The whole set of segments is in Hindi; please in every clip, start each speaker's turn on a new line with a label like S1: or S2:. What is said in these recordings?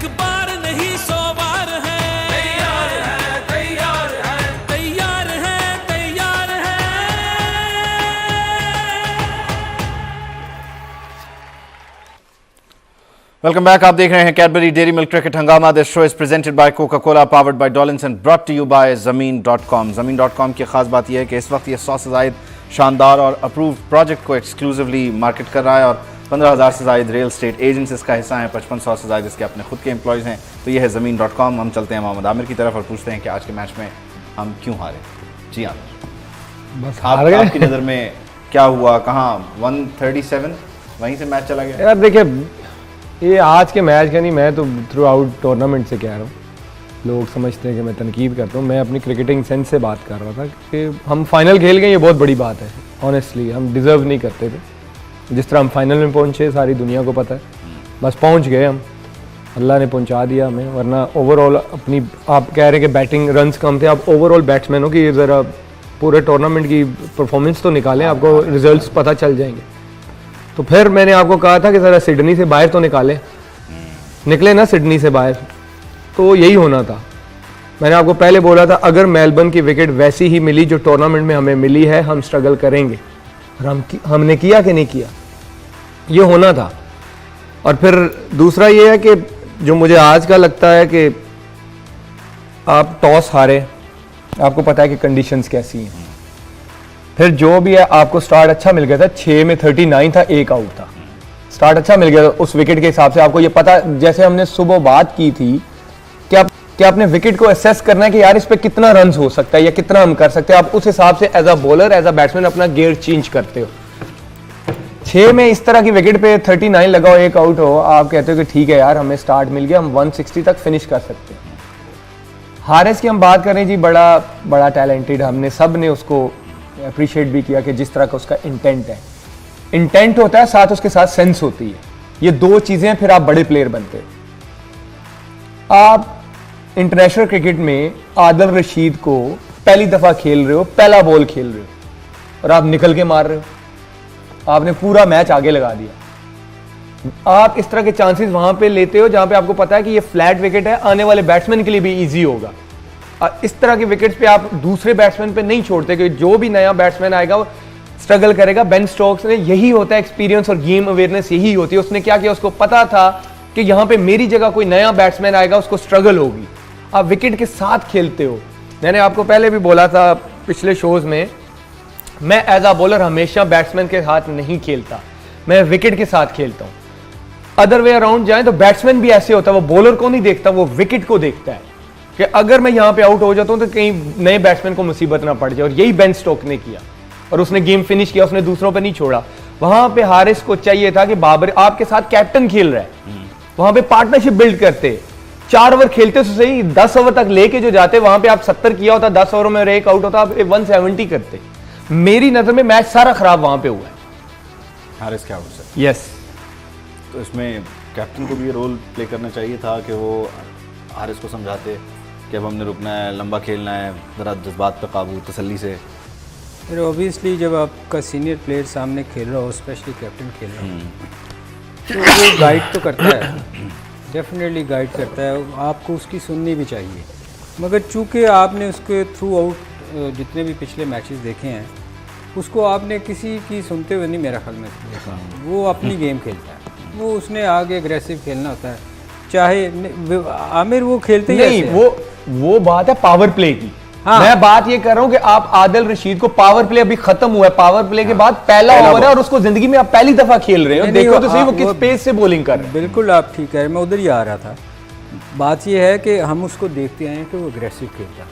S1: एक बार नहीं 100 बार है, तैयार है, तैयार है, तैयार है, तैयार है।
S2: Welcome back. आप देख रहे हैं Cadbury dairy milk cricket Hungama. This show is presented by Coca Cola, powered by Dollins and brought to you by ज़मीन.com। ज़मीन.com की खास बात यह है कि इस वक्त ये 100 से ज़ायद शानदार और अप्रूव्ड प्रोजेक्ट को एक्सक्लूसिवली मार्केट कर रहा है और 15,000 से ज़ायद रियल स्टेट एजेंट्स इसका हिस्सा हैं, 5500 से ज़ायद इसके अपने खुद के एम्प्लॉयज़ हैं। तो ये है ज़मीन.com। हम चलते हैं मोहम्मद आमिर की तरफ और पूछते हैं कि आज के मैच में हम क्यों हारे। जी आमिर,
S3: बस हार गए।
S2: आपकी नज़र में क्या हुआ, कहाँ 137 वहीं से मैच चला गया?
S3: यार देखिए, ये आज के मैच का नहीं, मैं तो थ्रू आउट टूर्नामेंट से कह रहा हूँ। लोग समझते हैं कि मैं तनकीद करता हूँ, मैं अपनी क्रिकेटिंग सेंस से बात कर रहा था कि हम फाइनल खेल गए, ये बहुत बड़ी बात है। ऑनेस्टली हम डिज़र्व नहीं करते थे। जिस तरह हम फाइनल में पहुँचे सारी दुनिया को पता है, बस पहुँच गए हम, अल्लाह ने पहुँचा दिया हमें। वरना ओवरऑल अपनी, आप कह रहे हैं कि बैटिंग रन्स कम थे, आप ओवरऑल बैट्समैन हो कि ज़रा पूरे टूर्नामेंट की परफॉर्मेंस तो निकालें, आपको रिजल्ट्स पता चल जाएंगे। तो फिर मैंने आपको कहा था कि ज़रा सिडनी से बाहर तो निकले ना सिडनी से बाहर, तो यही होना था। मैंने आपको पहले बोला था अगर मेलबर्न की विकेट वैसी ही मिली जो टूर्नामेंट में हमें मिली है, हम स्ट्रगल करेंगे। और हमने किया कि नहीं किया, ये होना था। और फिर दूसरा ये है कि जो मुझे आज का लगता है कि आप टॉस हारे, आपको पता है कि कंडीशंस कैसी हैं, फिर जो भी है आपको स्टार्ट अच्छा मिल गया था, 6 में 39 था, 1 आउट था, स्टार्ट अच्छा मिल गया था उस विकेट के हिसाब से। आपको ये पता, जैसे हमने सुबह बात की थी कि आपने विकेट को असेस करना है कि यार इस पे कितना रन हो सकता है या कितना हम कर सकते हैं। आप उस हिसाब से as a bowler, as a batsman अपना गियर चेंज करते हो। 6 में इस तरह की विकेट पे 39 लगाओ, 1 आउट हो, आप कहते हो कि ठीक है यार हमें स्टार्ट मिल गया, हम 160 तक फिनिश कर सकते हैं। हारिस की हम बात करें जी, बड़ा टैलेंटेड, हमने सब ने उसको अप्रिशिएट भी किया कि जिस तरह का उसका इंटेंट है। इंटेंट होता है, साथ उसके साथ सेंस होती है, ये 2 चीजें, फिर आप बड़े प्लेयर बनते हो। आप इंटरनेशनल क्रिकेट में आदिल रशीद को पहली दफा खेल रहे हो, पहला बॉल खेल रहे हो और आप निकल के मार रहे हो, आपने पूरा मैच आगे लगा दिया। आप इस तरह के चांसेस वहां पे लेते हो जहां पे आपको पता है कि ये फ्लैट विकेट है, आने वाले बैट्समैन के लिए भी इजी होगा। इस तरह के विकेट्स पे आप दूसरे बैट्समैन पे नहीं छोड़ते कि जो भी नया बैट्समैन आएगा वो स्ट्रगल करेगा। बेन स्टोक्स ने, यही होता है एक्सपीरियंस और गेम अवेयरनेस, यही होती है। उसने क्या किया, उसको पता था कि यहां पे मेरी जगह कोई नया बैट्समैन आएगा, उसको स्ट्रगल होगी। आप विकेट के साथ खेलते हो। मैंने आपको पहले भी बोला था पिछले शोज में, मैं एज अ बॉलर हमेशा बैट्समैन के साथ नहीं खेलता, मैं विकेट के साथ खेलता हूं। अदर वे अराउंड जाए तो बैट्समैन भी ऐसे होता है, वो बॉलर को नहीं देखता, वो विकेट को देखता है कि अगर मैं यहां पे आउट हो जाता हूं तो कहीं नए बैट्समैन को मुसीबत ना पड़ जाए। और यही बेन स्टोक्स ने किया और उसने गेम फिनिश किया, उसने दूसरों पे नहीं छोड़ा। वहां पे हारिस को चाहिए था कि बाबर आपके साथ कैप्टन खेल रहा है, वहां पे पार्टनरशिप बिल्ड करते, 4 ओवर खेलते तो सही, 10 ओवर तक लेके जो जाते, वहां पे आप 70 किया होता, 10 ओवर में 1 आउट होता, आप 170 करते। मेरी नजर में मैच सारा खराब वहां पे हुआ है।
S2: हारिस क्या आउट से?
S3: यस,
S2: तो इसमें कैप्टन को भी रोल प्ले करना चाहिए था कि वो हारिस को समझाते कि अब हमने रुकना है, लंबा खेलना है, ज़रा जज्बात पे काबू, तसल्ली से।
S4: फिर ऑब्वियसली जब आपका सीनियर प्लेयर सामने खेल रहा हो, स्पेशली कैप्टन खेल रहा हो, तो वो गाइड तो करता है, डेफिनेटली गाइड करता है, आपको उसकी सुननी भी चाहिए। मगर चूँकि आपने उसके थ्रू आउट जितने भी पिछले मैचेस देखे हैं, उसको आपने किसी की सुनते हुए नहीं मेरा ख्याल में देखा। वो अपनी गेम खेलता है, वो उसने आगे एग्रेसिव खेलना होता है। चाहे आमिर वो खेलते
S3: नहीं, वो बात है पावर प्ले की। हाँ। मैं बात ये कर रहा हूं कि आप आदिल रशीद को, पावर प्ले अभी खत्म हुआ है, पावर प्ले के बाद पहला ओवर है और उसको जिंदगी में आप पहली दफा खेल रहे हो, देखो तो सही वो किस पेस से बॉलिंग कर रहे हैं।
S4: बिल्कुल आप ठीक है, मैं उधर ही आ रहा था। बात ये है कि हम उसको देखते आए कि वो एग्रेसिव खेलता,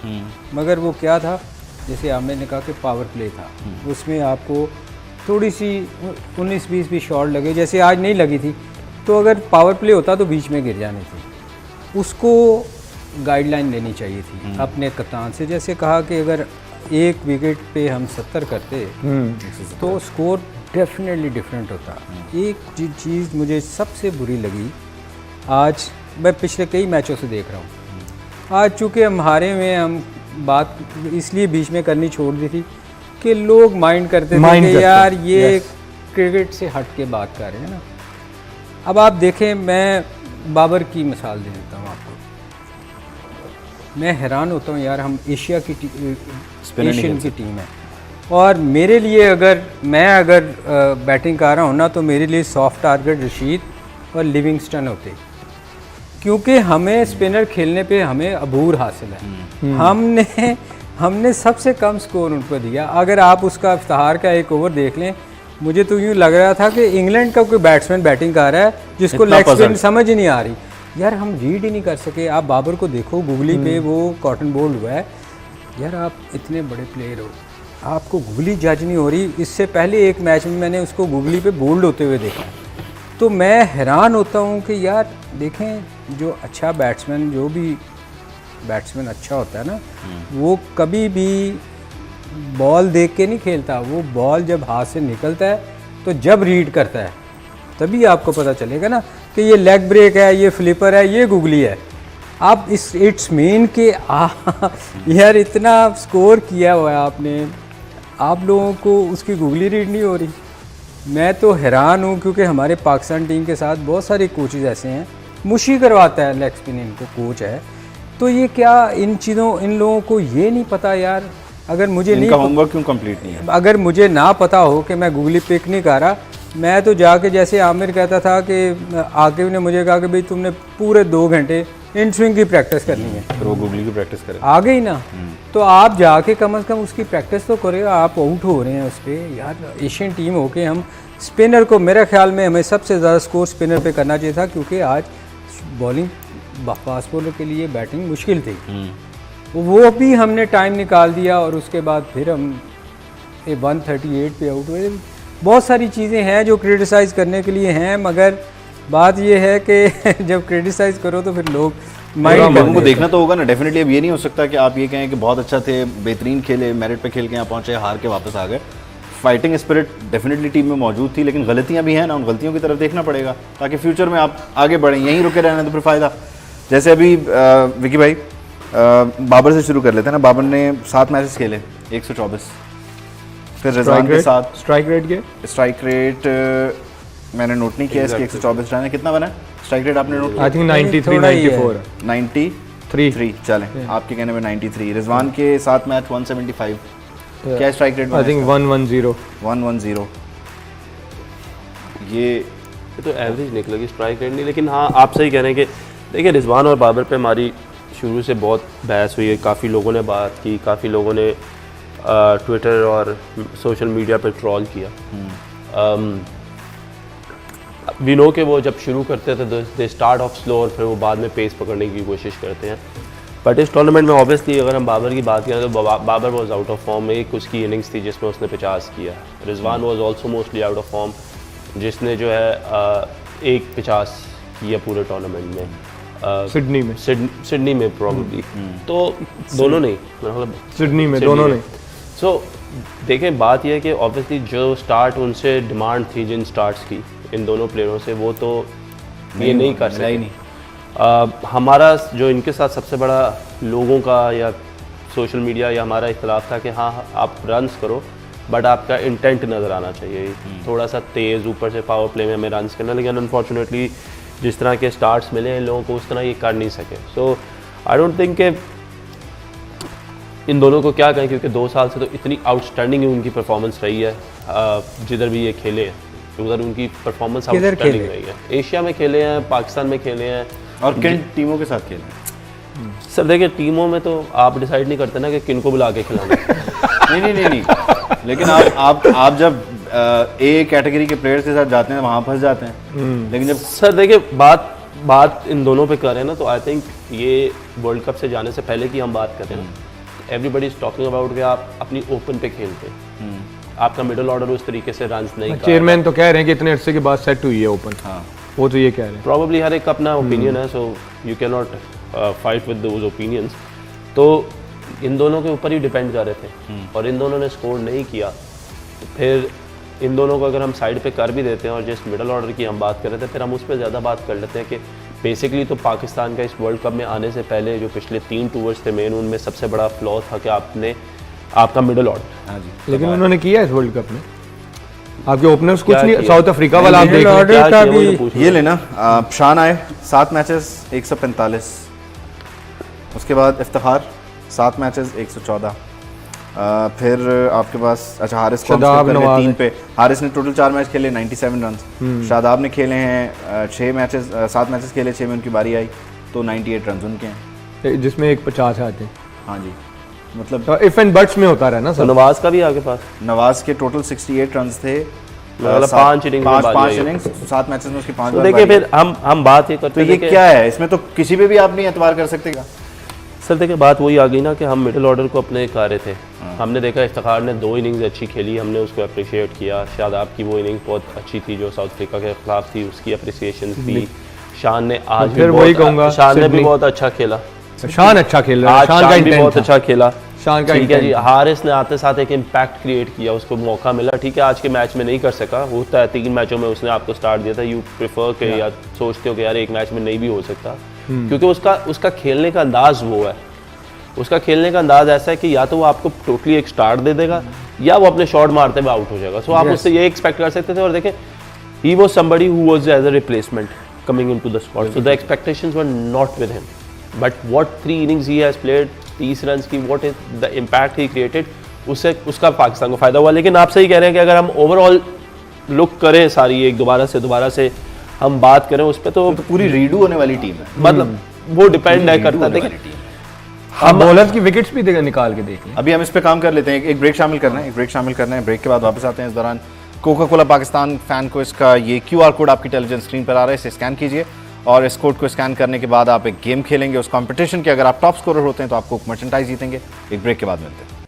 S4: मगर वो क्या था, जैसे आमिर ने कहा कि पावर प्ले था, उसमें आपको थोड़ी सी 19-20 भी शॉट लगे, जैसे आज नहीं लगी थी, तो अगर पावर प्ले होता तो बीच में गिर जानी थी। उसको गाइडलाइन लेनी चाहिए थी अपने कप्तान से। जैसे कहा कि अगर 1 विकेट पे हम 70 करते तो स्कोर डेफिनेटली डिफरेंट होता। एक चीज़ मुझे सबसे बुरी लगी, आज मैं पिछले कई मैचों से देख रहा हूँ, आज चूँकि हम हारे में, हम बात इसलिए बीच में करनी छोड़ दी थी कि लोग माइंड करते थे कि यार ये क्रिकेट से हट के बात कर रहे हैं ना। अब आप देखें, मैं बाबर की मिसाल दे देता हूँ आपको। मैं हैरान होता हूँ यार, हम एशिया की एशियन की टीम है और मेरे लिए अगर बैटिंग कर रहा हूँ ना, तो मेरे लिए सॉफ्ट टारगेट रशीद और लिविंगस्टन होते, क्योंकि हमें स्पिनर खेलने पे हमें अबूर हासिल है। हमने सबसे कम स्कोर उनको दिया। अगर आप उसका इफ्तिहार का एक ओवर देख लें, मुझे तो यूँ लग रहा था कि इंग्लैंड का कोई बैट्समैन बैटिंग कर रहा है जिसको लेग स्पिन समझ ही नहीं आ रही। यार हम रीड ही नहीं कर सके। आप बाबर को देखो, गूगली पे वो कॉटन बोल्ड हुआ है। यार आप इतने बड़े प्लेयर हो, आपको गूगली जज नहीं हो रही। इससे पहले एक मैच में मैंने उसको गूगली पे बोल्ड होते हुए देखा, तो मैं हैरान होता हूँ कि यार देखें, जो अच्छा बैट्समैन, जो भी बैट्समैन अच्छा होता है ना, वो कभी भी बॉल देख के नहीं खेलता। वो बॉल जब हाथ से निकलता है तो जब रीड करता है तभी आपको पता चलेगा ना कि ये लेग ब्रेक है, ये फ्लिपर है, ये गूगली है। आप इट्स मीन के यार इतना स्कोर किया हुआ है आपने, आप लोगों को उसकी गूगली रीड नहीं हो रही। मैं तो हैरान हूँ, क्योंकि हमारे पाकिस्तान टीम के साथ बहुत सारे कोचेज़ ऐसे हैं, मुशी करवाता है लेग स्पिन, इनको कोच है। तो ये क्या इन लोगों को ये नहीं पता यार। अगर मुझे
S2: इनका होमवर्क क्यों कंप्लीट नहीं है?
S4: अगर मुझे ना पता हो कि मैं गूगली पिक नहीं कर रहा, मैं तो जाके, जैसे आमिर कहता था कि आकिब ने मुझे कहा कि भाई तुमने पूरे 2 घंटे इन स्विंग की प्रैक्टिस करनी है,
S2: फिर वो गूगली की प्रैक्टिस करें।
S4: आ गई ना, तो आप जाके कम से कम उसकी प्रैक्टिस तो करें। आप आउट हो रहे हैं उस पर यार। एशियन टीम होके हम स्पिनर को, मेरे ख्याल में हमें सबसे ज़्यादा स्कोर स्पिनर पे करना चाहिए था, क्योंकि आज बॉलिंग फास्ट बॉलर के लिए बैटिंग मुश्किल थी। वो भी हमने टाइम निकाल दिया और उसके बाद फिर हम 138 पे आउट हुए। बहुत सारी चीज़ें हैं जो क्रिटिसाइज़ करने के लिए हैं, मगर बात ये है कि जब क्रिटिसाइज़ करो तो फिर लोग
S2: लोगों को देखना तो होगा ना। डेफिनेटली अब ये नहीं हो सकता कि आप ये कहें कि बहुत अच्छा थे, बेहतरीन खेले, मेरिट पे खेल के यहाँ पहुँचे, हार के वापस आ गए। फाइटिंग स्पिरिट डेफिनेटली टीम में मौजूद थी, लेकिन गलतियाँ भी हैं ना, उन गलतियों की तरफ देखना पड़ेगा ताकि फ्यूचर में आप आगे बढ़ें। यहीं रुके रहना तो फिर फ़ायदा। जैसे अभी विकी भाई, बाबर से शुरू कर लेते हैं ना। बाबर ने 7 मैचेस खेले, 124। फिर रिजवान के साथ
S3: स्ट्राइक रेट
S2: मैंने नोट नहीं किया, इसके 124 रन है। कितना बना स्ट्राइक रेट आपने नोट?
S3: आई थिंक 93 94
S2: 93 चलें, आपके कहने में 93। रिजवान के 7 मैच 175। क्या स्ट्राइक रेट?
S3: I think
S2: 110। ये
S5: तो एवरेज निकलेगी, स्ट्राइक रेट नहीं। लेकिन हाँ, आप सही कह रहे हैं कि देखिए, रिजवान और बाबर पे हमारी शुरू से बहुत बहस हुई है। काफ़ी लोगों ने बात की, काफ़ी लोगों ने ट्विटर और सोशल मीडिया पे ट्रोल किया। वी नो कि वो जब शुरू करते थे दे स्टार्ट ऑफ स्लो और फिर वो बाद में पेस पकड़ने की कोशिश करते हैं। बट इस टूर्नामेंट में ऑब्वियसली अगर हम बाबर की बात करें तो Babar was out of form. एक उसकी इनिंग्स थी जिसमें उसने 50 किया। Rizwan was also mostly out of form, जिसने जो है एक 50 किया पूरे टूर्नामेंट में। सिडनी में प्रॉब्ली। तो दोनों नहीं, मतलब
S3: सिडनी में दोनों नहीं।
S5: सो देखें, बात यह है कि ऑब्वियसली जो स्टार्ट उनसे डिमांड थी, जिन स्टार्ट्स की इन दोनों प्लेयरों से, वो तो ये नहीं कर सके। हमारा जो इनके साथ सबसे बड़ा लोगों का या सोशल मीडिया या हमारा इख्तिलाफ था कि हाँ आप रन्स करो, बट आपका इंटेंट नज़र आना चाहिए। थोड़ा सा तेज़ ऊपर से पावर प्ले में हमें रन्स करना, लेकिन अनफॉर्चुनेटली जिस तरह के स्टार्ट्स मिले इन लोगों को उस तरह ये कर नहीं सके। सो आई डोंट थिंक कि इन दोनों को क्या कहें, क्योंकि 2 साल से तो इतनी आउटस्टैंडिंग उनकी परफॉर्मेंस रही है। जिधर भी ये खेले हैं उधर उनकी परफॉर्मेंस आउटस्टैंडिंग रही है। एशिया में खेले हैं, पाकिस्तान में खेले हैं।
S2: और किन टीमों के साथ खेले हैं?
S5: सर देखिए, टीमों में तो आप डिसाइड नहीं करते ना कि किन को बुला के खिलाना है।
S2: नहीं। लेकिन आप जब ए कैटेगरी के प्लेयर्स के साथ जाते हैं वहाँ फंस जाते हैं। लेकिन जब
S5: सर देखिए, बात इन दोनों पे कर रहे हैं ना, तो आई थिंक ये वर्ल्ड कप से जाने से पहले की हम बात कर रहे हैं ना, एवरीबडी इज टॉकिंग अबाउट कि आप अपनी ओपन पे खेलते हैं, आपका मिडिल ऑर्डर उस तरीके से रन्स नहीं कर।
S3: चेयरमैन तो कह रहे हैं कि इतने अरसे के बाद सेट हुई है ओपन।
S2: हाँ,
S3: वो तो ये कह रहे हैं।
S5: प्रॉब्ली हर एक का अपना ओपिनियन है, so you can not fight with those opinions. तो इन दोनों के ऊपर ही डिपेंड कर रहे थे और इन दोनों ने स्कोर नहीं किया। तो फिर इन दोनों को अगर हम साइड पे कर भी देते हैं और जिस मिडिल ऑर्डर की हम बात कर रहे थे, फिर हम उस पर ज़्यादा बात कर लेते हैं कि बेसिकली तो पाकिस्तान का इस वर्ल्ड कप में आने से पहले जो पिछले 3 टूर्स थे मेन, उनमें सबसे बड़ा फ्लॉ था कि आपका मिडिल ऑर्डर।
S2: हाँ जी।
S3: लेकिन उन्होंने किया इस वर्ल्ड कप में। आपके ओपनर्स कुछ
S5: क्या
S3: नहीं,
S5: किया?
S3: साउथ अफ्रीका वाला आप देख
S4: मिडिल
S3: रहे हैं।
S4: ऑर्डर
S5: क्या
S4: का
S5: किया, वो
S4: भी
S5: तो पूछ
S2: ये लेना शान आए 7 मैचेस 145, उसके बाद इफ्तिखार 7 मैचेस 114, फिर आपके पास अच्छा हारिस को हम
S3: शादाब
S2: skip कर लें,
S3: नवाज
S2: 3 पे। हारिस ने टोटल 4 मैच खेले 97 रन। शादाब ने खेले हैं 6 मैचेस 7 मैचेस खेले, 6 में उनकी बारी आई तो 98 रन उनके हैं।
S3: जिसमें एक 50 आते हैं।
S2: हाँ जी, मतलब
S3: तो इफ एंड बट्स में होता रहा ना
S5: तो
S3: सब।
S5: नवाज का भी आगे पास
S2: नवाज के टोटल 68 रन थे,
S5: मतलब 5 innings में बारी आई।
S2: इनिंग्स 7 मैचेस में उसकी 5
S5: तो देखिए फिर हम बात ये
S2: तो
S5: करते
S2: ये
S5: हैं कि
S2: क्या है, इसमें तो किसी पे भी आप नहीं एतबार कर सकते क्या?
S5: सर देखिए बात वही आ गई ना कि हम मिडिल ऑर्डर को अपने का रहे थे। हमने देखा इफ्तिखार ने 2 इनिंग्स अच्छी खेली, हमने उसको अप्रिशिएट किया। शादाब की वो इनिंग्स बहुत अच्छी थी जो साउथ अफ्रीका के खिलाफ थी, उसकी अप्रिसिएशन थी। शान ने आज भी
S3: फिर वही
S5: बहुत
S3: कहूंगा,
S5: शान ने भी
S3: सिडनी।
S5: बहुत अच्छा खेला,
S3: शान अच्छा खेल रहा है,
S5: आज
S3: शान का
S5: शान भी
S3: इंटेंट
S5: बहुत
S3: था।
S5: अच्छा खेला।
S3: शान का
S5: ठीक है जी,
S3: intent था।
S5: हारिस ने आते साथ एक इम्पैक्ट क्रिएट किया, उसको मौका मिला। ठीक है आज के मैच में नहीं कर सका, होता है 3 मैचों में उसने आपको स्टार्ट दिया था। यू प्रेफर के या सोचते हो कि यार एक मैच में नहीं भी हो सकता, क्योंकि उसका खेलने का अंदाज वो है। उसका खेलने का अंदाज ऐसा है कि या तो वो आपको टोटली एक स्टार्ट दे देगा या वो अपने शॉट मारते हुए आउट हो जाएगा। सो आप उससे ये एक्सपेक्ट कर सकते थे। और देखें he was somebody who was as a replacement coming into the squad, so the expectations were not with him, but what 3 innings he has played, 30 run की, what is the impact he created, उससे उसका पाकिस्तान को फायदा हुआ। लेकिन आप सही कह रहे हैं कि अगर हम ओवरऑल लुक करें सारी एक दोबारा से हम बात करें उस पर, तो
S2: पूरी रीडू होने वाली टीम है।
S5: मतलब वो डिपेंड है करता है।
S2: होने वाली
S5: देखिए
S2: टीम है।
S3: हम बॉलर्स की विकेट्स भी निकाल के देख लें।
S2: अभी हम इस पे काम कर लेते हैं, एक ब्रेक शामिल करना है, ब्रेक के बाद वापस आते हैं। इस दौरान कोका कोला पाकिस्तान फैन को इसका ये QR कोड आपकी टेलीविजन स्क्रीन पर आ रहा है, इसे स्कैन कीजिए और इस कोड को स्कैन करने के बाद आप एक गेम खेलेंगे उस कंपटीशन के। अगर आप टॉप स्कोरर होते हैं तो आपको मर्चेंडाइज जीतेंगे। एक ब्रेक के बाद मिलते हैं।